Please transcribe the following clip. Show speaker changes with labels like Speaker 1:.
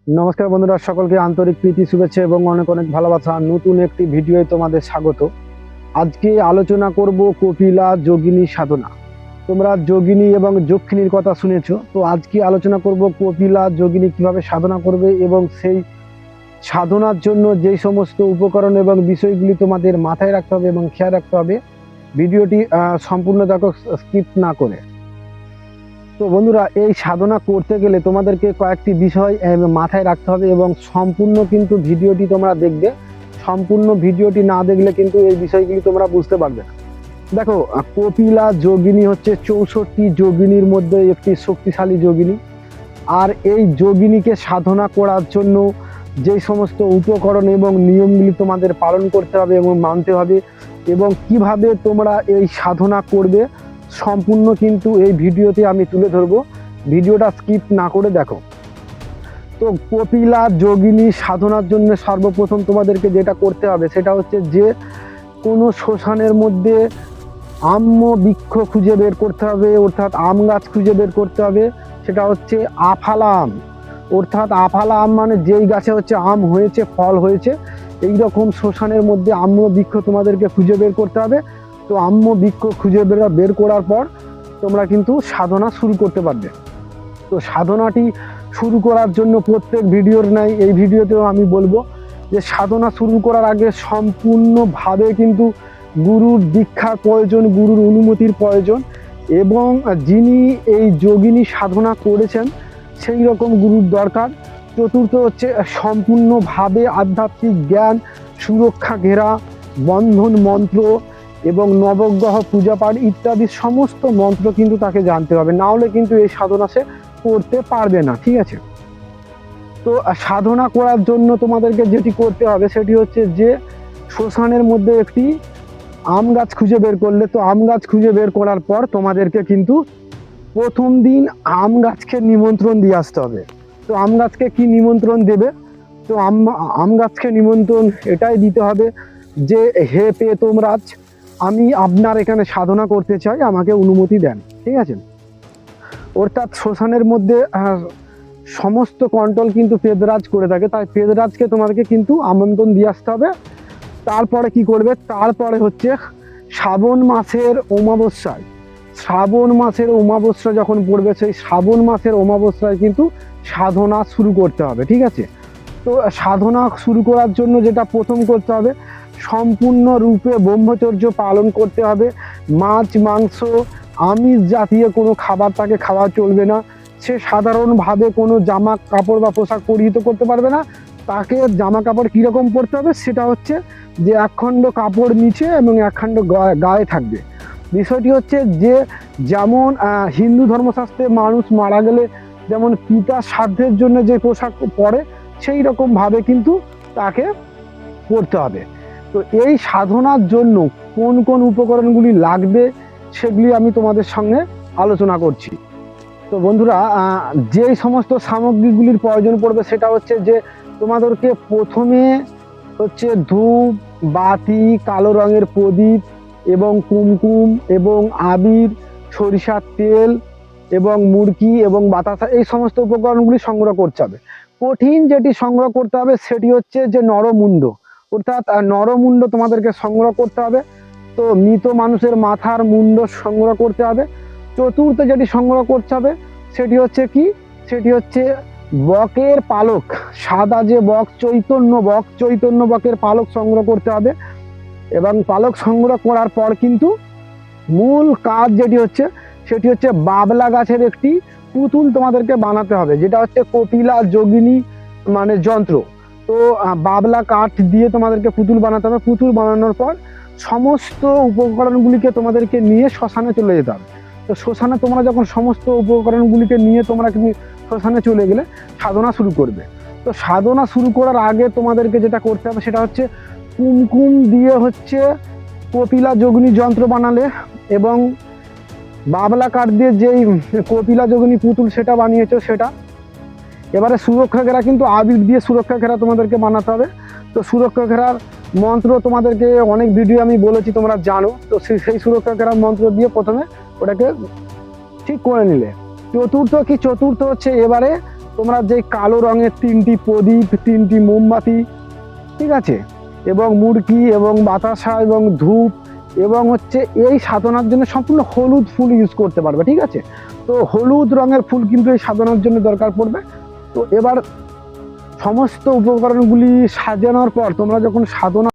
Speaker 1: নমস্কার বন্ধুরা, সকলকে আন্তরিক প্রীতি শুভেচ্ছা এবং অনেক অনেক ভালোবাসা। নতুন একটি ভিডিওয়ে তোমাদের স্বাগত। আজকে আলোচনা করব কপিলা যোগিনী সাধনা। তোমরা যোগিনী এবং যক্ষিণীর কথা শুনেছো, তো আজকে আলোচনা করব কপিলা যোগিনী কিভাবে সাধনা করবে এবং সেই সাধনার জন্য যেই সমস্ত উপকরণ এবং বিষয়গুলি তোমাদের মাথায় রাখতে হবে এবং খেয়াল রাখতে হবে। ভিডিওটি সম্পূর্ণ দেখো, স্কিপ না করে। তো বন্ধুরা, এই সাধনা করতে গেলে তোমাদেরকে কয়েকটি বিষয় মাথায় রাখতে হবে এবং সম্পূর্ণ কিন্তু ভিডিওটি তোমরা দেখবে। সম্পূর্ণ ভিডিওটি না দেখলে কিন্তু এই বিষয়গুলি তোমরা বুঝতে পারবে না। দেখো, কপিলা যোগিনী হচ্ছে 64 যোগিনীর মধ্যে একটি শক্তিশালী যোগিনী। আর এই যোগিনীকে সাধনা করার জন্য যেই সমস্ত উপকরণ এবং নিয়মগুলি তোমাদের পালন করতে হবে এবং মানতে হবে এবং কিভাবে তোমরা এই সাধনা করবে, সম্পূর্ণ কিন্তু এই ভিডিওতে আমি তুলে ধরবো। ভিডিওটা স্কিপ না করে দেখো। তো কপিলা যোগিনী সাধনার জন্য সর্বপ্রথম তোমাদেরকে যেটা করতে হবে সেটা হচ্ছে যে কোনো শ্মশানের মধ্যে আম্র বৃক্ষ খুঁজে বের করতে হবে, অর্থাৎ আম গাছ খুঁজে বের করতে হবে। সেটা হচ্ছে আফালা আম, অর্থাৎ আফালা আম মানে যেই গাছে হচ্ছে আম হয়েছে, ফল হয়েছে। এইরকম শ্মশানের মধ্যে আম্র বৃক্ষ তোমাদেরকে খুঁজে বের করতে হবে। তো আম্র বৃক্ষ খুঁজে বের করার পর তোমরা কিন্তু সাধনা শুরু করতে পারবে। তো সাধনাটি শুরু করার জন্য প্রত্যেক ভিডিওর নাই এই ভিডিওতেও আমি বলবো যে সাধনা শুরু করার আগে সম্পূর্ণভাবে কিন্তু গুরুর দীক্ষার প্রয়োজন, গুরুর অনুমতির প্রয়োজন এবং যিনি এই যোগিনী সাধনা করেছেন সেই রকম গুরুর দরকার। চতুর্থ হচ্ছে সম্পূর্ণভাবে আধ্যাত্মিক জ্ঞান, সুরক্ষা ঘেরা বন্ধন মন্ত্র এবং নবগ্রহ পূজাপাঠ ইত্যাদি সমস্ত মন্ত্র কিন্তু তাকে জানতে হবে, না হলে কিন্তু এই সাধনা সে করতে পারবে না। ঠিক আছে? তো সাধনা করার জন্য তোমাদেরকে যেটি করতে হবে সেটি হচ্ছে যে শ্মশানের মধ্যে একটি আম গাছ খুঁজে বের করলে, তো আম গাছ খুঁজে বের করার পর তোমাদেরকে কিন্তু প্রথম দিন আম গাছকে নিমন্ত্রণ দিয়ে আসতে হবে। তো আম গাছকে কি নিমন্ত্রণ দেবে? তো আম গাছকে নিমন্ত্রণ এটাই দিতে হবে যে হে পেতমরাজ, আমি আপনার এখানে সাধনা করতে চাই, আমাকে অনুমতি দেন। ঠিক আছে? অর্থাৎ শ্মশানের মধ্যে সমস্ত কন্ট্রোল কিন্তু পেদরাজ করে থাকে, তাই পেদরাজকে তোমাদেরকে কিন্তু আমন্ত্রণ দিয়ে আসতে হবে। তারপরে কি করবে? তারপরে হচ্ছে শ্রাবণ মাসের অমাবস্যায়, শ্রাবণ মাসের অমাবস্যা যখন পড়বে সেই শ্রাবণ মাসের অমাবস্যায় কিন্তু সাধনা শুরু করতে হবে। ঠিক আছে? তো সাধনা শুরু করার জন্য যেটা প্রথম করতে হবে, সম্পূর্ণ রূপে ব্রহ্মচর্য পালন করতে হবে। মাছ মাংস আমিষ জাতীয় কোনো খাবার তাকে খাওয়া চলবে না। সে সাধারণভাবে কোনো জামা কাপড় বা পোশাক পরিহিত করতে পারবে না। তাকে জামা কাপড় কীরকম পরতে হবে সেটা হচ্ছে যে একখণ্ড কাপড় নিচে এবং একখণ্ড গায়ে থাকবে। বিষয়টি হচ্ছে যে যেমন হিন্দু ধর্মশাস্ত্রে মানুষ মারা গেলে যেমন পিতা শ্রাদ্ধের জন্য যে পোশাক পরে সেই রকমভাবে কিন্তু তাকে পরতে হবে। তো এই সাধনার জন্য কোন কোন উপকরণগুলি লাগবে সেগুলি আমি তোমাদের সঙ্গে আলোচনা করছি। তো বন্ধুরা, যে সমস্ত সামগ্রীগুলির প্রয়োজন পড়বে সেটা হচ্ছে যে তোমাদেরকে প্রথমে হচ্ছে ধূপ, বাতি, কালো রঙের প্রদীপ এবং কুমকুম এবং আবির, সরিষার তেল এবং মুরকি এবং বাতাসা, এই সমস্ত উপকরণগুলি সংগ্রহ করতে হবে। কঠিন যেটি সংগ্রহ করতে হবে সেটি হচ্ছে যে নরমুণ্ড, অর্থাৎ নরমুণ্ড তোমাদেরকে সংগ্রহ করতে হবে। তো মৃত মানুষের মাথার মুণ্ড সংগ্রহ করতে হবে। চতুর্থ যেটি সংগ্রহ করতে হবে সেটি হচ্ছে কি? সেটি হচ্ছে বকের পালক, সাদা যে বক, চৈতন্য বকের পালক সংগ্রহ করতে হবে। এবং পালক সংগ্রহ করার পর কিন্তু মূল কাজ যেটি হচ্ছে সেটি হচ্ছে বাবলা গাছের একটি পুতুল তোমাদেরকে বানাতে হবে, যেটা হচ্ছে কপিলা যোগিনী মানে যন্ত্র। তো বাবলা কাঠ দিয়ে তোমাদেরকে পুতুল বানাতে হবে। পুতুল বানানোর পর সমস্ত উপকরণগুলিকে তোমাদেরকে নিয়ে শ্মশানে চলে যেতে হবে। তো শ্মশানে তোমরা যখন সমস্ত উপকরণগুলিকে নিয়ে তোমরা কিন্তু শ্মশানে চলে গেলে সাধনা শুরু করবে। তো সাধনা শুরু করার আগে তোমাদেরকে যেটা করতে হবে সেটা হচ্ছে কুমকুম দিয়ে হচ্ছে কপিলা যোগিনী যন্ত্র বানালে এবং বাবলা কাঠ দিয়ে যেই কপিলা যোগিনী পুতুল সেটা বানিয়েছো সেটা, এবারে সুরক্ষা ঘেরা কিন্তু আবির দিয়ে সুরক্ষা ঘেরা তোমাদেরকে বানাতে হবে। তো সুরক্ষা ঘেরার মন্ত্র তোমাদেরকে অনেক ভিডিও আমি বলেছি, তোমরা জানো। তো সেই সুরক্ষা ঘেরার মন্ত্র দিয়ে প্রথমে ওটাকে ঠিক করে নিলে। চতুর্থ হচ্ছে এবারে তোমরা যে কালো রঙের 3টি প্রদীপ, 3টি মোমবাতি, ঠিক আছে, এবং মুড়কি এবং বাতাসা এবং ধূপ এবং হচ্ছে এই সাধনার জন্য সম্পূর্ণ হলুদ ফুল ইউজ করতে পারবে, ঠিক আছে। তো হলুদ রঙের ফুল কিন্তু এই সাধনার জন্য দরকার পড়বে। তো এবার সমস্ত উপকরণগুলি সাজানোর পর তোমরা যখন সাধনা